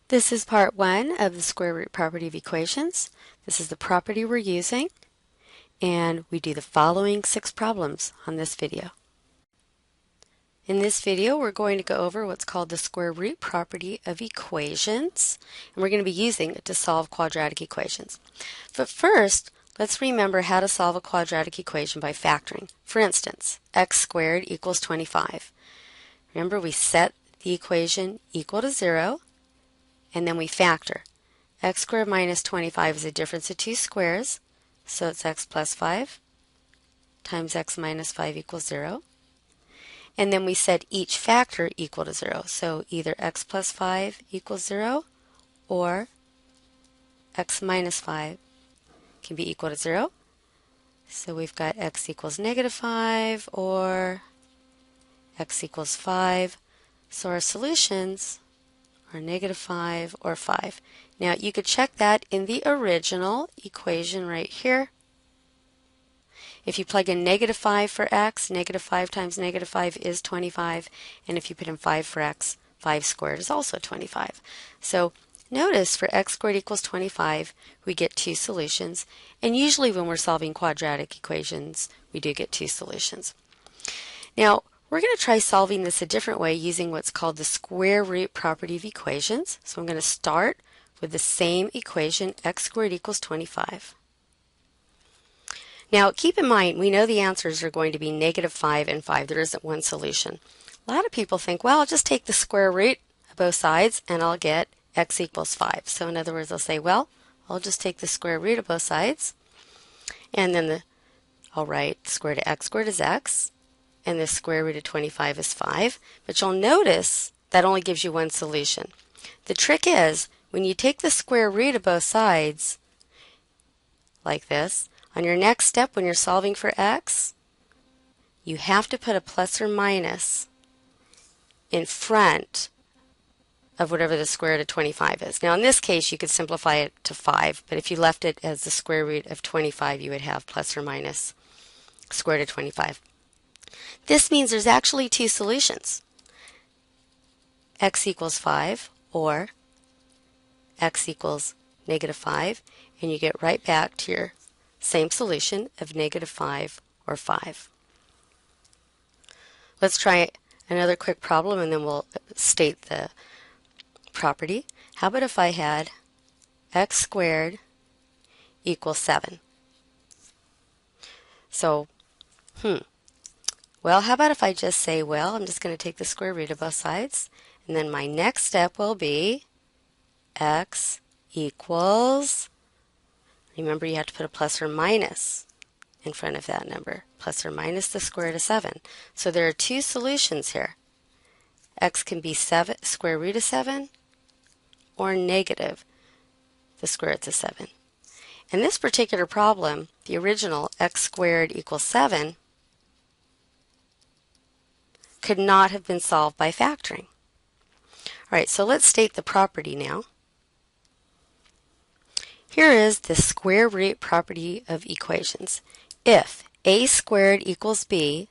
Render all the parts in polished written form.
This is part one of the square root property of equations. This is the property we're using, and we do the following 6 problems on this video. In this video, we're going to go over what's called the square root property of equations, and we're going to be using it to solve quadratic equations. But first, let's remember how to solve a quadratic equation by factoring. For instance, x squared equals 25. Remember, we set the equation equal to 0, and then we factor. X squared minus 25 is a difference of 2 squares, so it's x plus 5 times x minus 5 equals 0. And then we set each factor equal to 0, so either x plus 5 equals 0 or x minus 5 can be equal to 0. So we've got x equals negative 5 or x equals 5. So our solutions are negative 5 or 5. Now you could check that in the original equation right here. If you plug in negative 5 for x, negative 5 times negative 5 is 25. And if you put in 5 for x, 5 squared is also 25. So notice for x squared equals 25, we get 2 solutions. And usually when we're solving quadratic equations, we do get 2 solutions. Now, we're going to try solving this a different way using what's called the square root property of equations. So I'm going to start with the same equation, x squared equals 25. Now keep in mind, we know the answers are going to be negative 5 and 5. There isn't one solution. A lot of people think, well, I'll just take the square root of both sides and I'll get x equals 5. So in other words, I'll say, well, I'll just take the square root of both sides, and then I'll write square root of x squared is x, and the square root of 25 is 5. But you'll notice that only gives you one solution. The trick is, when you take the square root of both sides, like this, on your next step when you're solving for x, you have to put a plus or minus in front of whatever the square root of 25 is. Now in this case, you could simplify it to 5, but if you left it as the square root of 25, you would have plus or minus square root of 25. This means there's actually 2 solutions. X equals 5 or x equals negative 5, and you get right back to your same solution of negative 5 or 5. Let's try another quick problem and then we'll state the property. How about if I had x squared equals 7? So, well, how about if I just say, well, I'm just going to take the square root of both sides, and then my next step will be x equals, remember you have to put a plus or minus in front of that number, plus or minus the square root of 7. So there are 2 solutions here. X can be square root of 7 or negative the square root of 7. In this particular problem, the original x squared equals 7 could not have been solved by factoring. All right, so let's state the property now. Here is the square root property of equations. If a squared equals b,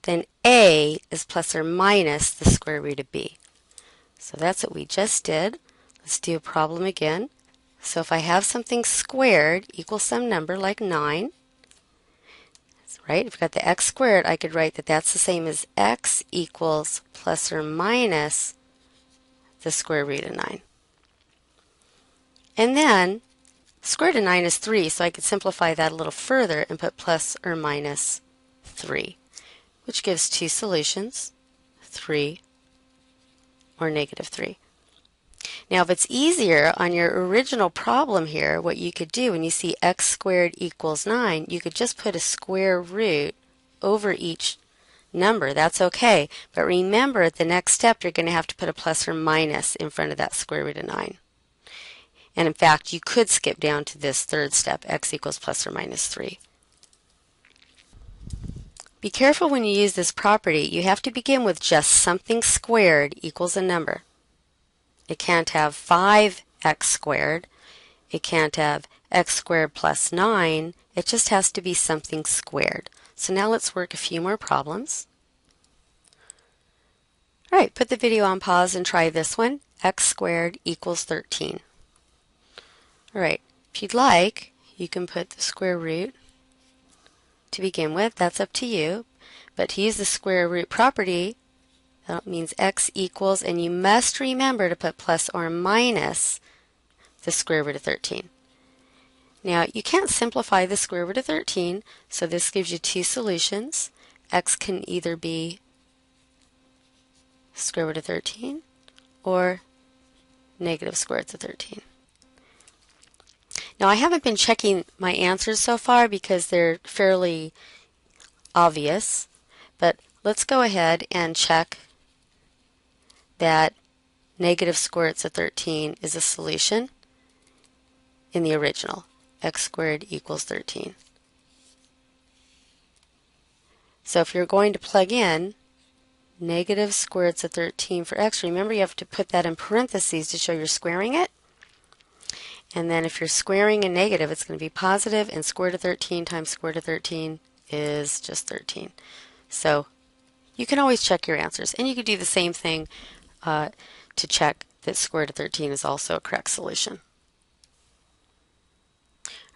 then a is plus or minus the square root of b. So that's what we just did. Let's do a problem again. So if I have something squared equals some number like 9, right? If I've got the x squared, I could write that that's the same as x equals plus or minus the square root of 9. And then square root of 9 is 3, so I could simplify that a little further and put plus or minus 3, which gives 2 solutions, 3 or negative 3. Now if it's easier on your original problem here, what you could do when you see x squared equals 9, you could just put a square root over each number. That's okay, but remember at the next step you're going to have to put a plus or minus in front of that square root of 9. And in fact, you could skip down to this third step, x equals plus or minus 3. Be careful when you use this property. You have to begin with just something squared equals a number. It can't have 5x squared. It can't have x squared plus 9. It just has to be something squared. So now let's work a few more problems. All right, put the video on pause and try this one. x squared equals 13. All right, if you'd like, you can put the square root to begin with. That's up to you. But to use the square root property, that means x equals, and you must remember to put plus or minus the square root of 13. Now, you can't simplify the square root of 13, so this gives you two solutions. X can either be square root of 13 or negative square root of 13. Now, I haven't been checking my answers so far because they're fairly obvious, but let's go ahead and check that negative square root of 13 is a solution in the original. X squared equals 13. So if you're going to plug in negative square root of 13 for x, remember you have to put that in parentheses to show you're squaring it. And then if you're squaring a negative, it's going to be positive, and square root of 13 times square root of 13 is just 13. So you can always check your answers. And you could do the same thing to check that square root of 13 is also a correct solution.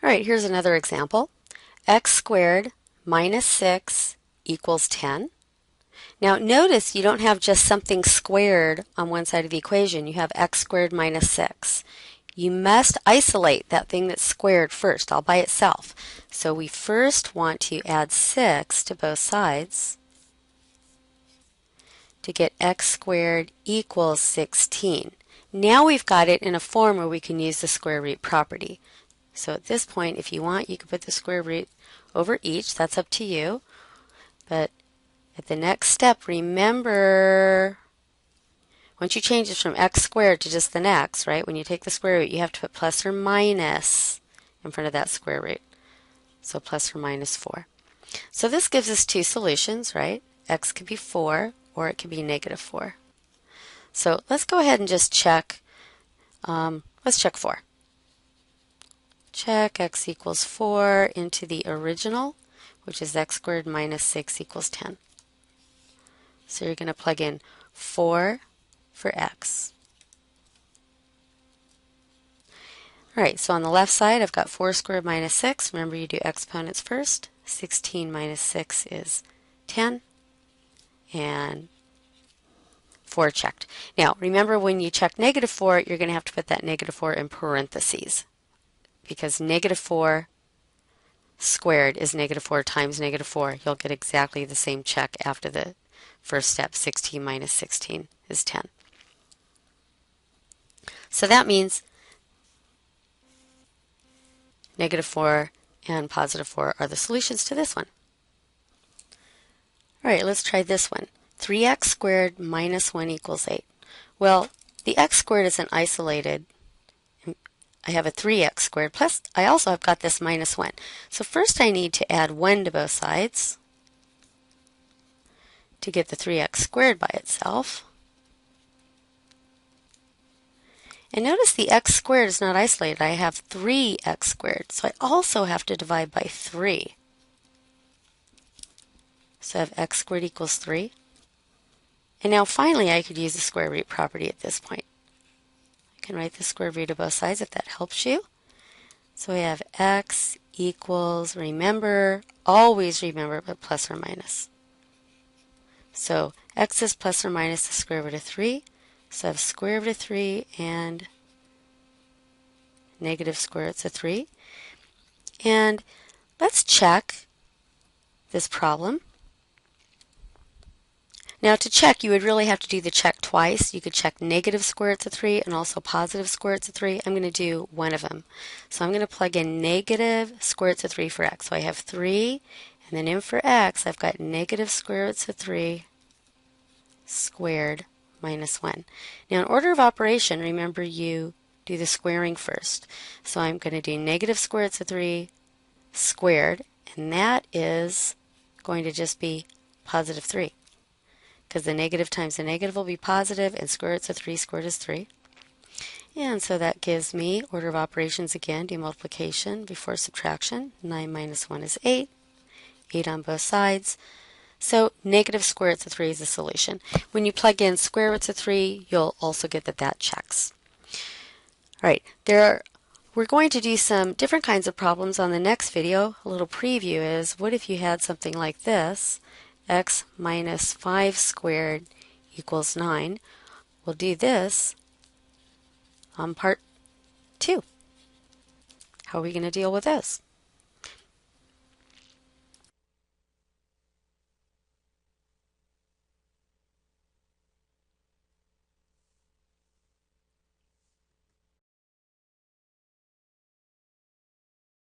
All right, here's another example. X squared minus 6 equals 10. Now notice you don't have just something squared on one side of the equation. You have x squared minus 6. You must isolate that thing that's squared first, all by itself. So we first want to add 6 to both sides to get x squared equals 16. Now we've got it in a form where we can use the square root property. So at this point, if you want, you can put the square root over each. That's up to you. But at the next step, remember, once you change this from x squared to just the next, right, when you take the square root, you have to put plus or minus in front of that square root. So plus or minus 4. So this gives us two solutions, right? X could be 4 or it could be negative 4. So let's go ahead and just check. Let's check 4. Check x equals 4 into the original, which is x squared minus 6 equals 10. So you're going to plug in 4 for x. All right, so on the left side, I've got 4 squared minus 6. Remember, you do exponents first. 16 minus 6 is 10. And 4 checked. Now, remember when you check negative 4, you're going to have to put that negative 4 in parentheses, because negative 4 squared is negative 4 times negative 4. You'll get exactly the same check after the first step. 16 minus 16 is 10. So that means negative 4 and positive 4 are the solutions to this one. All right, let's try this one. 3x squared minus 1 equals 8. Well, the x squared isn't isolated. I have a 3x squared, plus I also have got this minus 1. So first I need to add 1 to both sides to get the 3x squared by itself. And notice the x squared is not isolated. I have 3x squared, so I also have to divide by 3. So I have x squared equals 3. And now finally I could use the square root property at this point. I can write the square root of both sides if that helps you. So we have x equals, remember, always remember, but plus or minus. So x is plus or minus the square root of 3. So I have square root of 3 and negative square roots of 3. And let's check this problem. Now to check, you would really have to do the check twice. You could check negative square roots of 3 and also positive square roots of 3. I'm going to do one of them. So I'm going to plug in negative square roots of 3 for x. So I have 3, and then in for x, I've got negative square roots of 3 squared minus 1. Now in order of operation, remember you do the squaring first. So I'm going to do negative square roots of 3 squared, and that is going to just be positive 3. Because the negative times the negative will be positive, and square roots of 3 squared is 3. And so that gives me, order of operations again, do multiplication before subtraction. 9 minus 1 is 8. 8 on both sides. So negative square roots of 3 is the solution. When you plug in square roots of 3, you'll also get that that checks. All right, we're going to do some different kinds of problems on the next video. A little preview is, what if you had something like this? X minus 5 squared equals 9. We'll do this on part 2. How are we going to deal with this?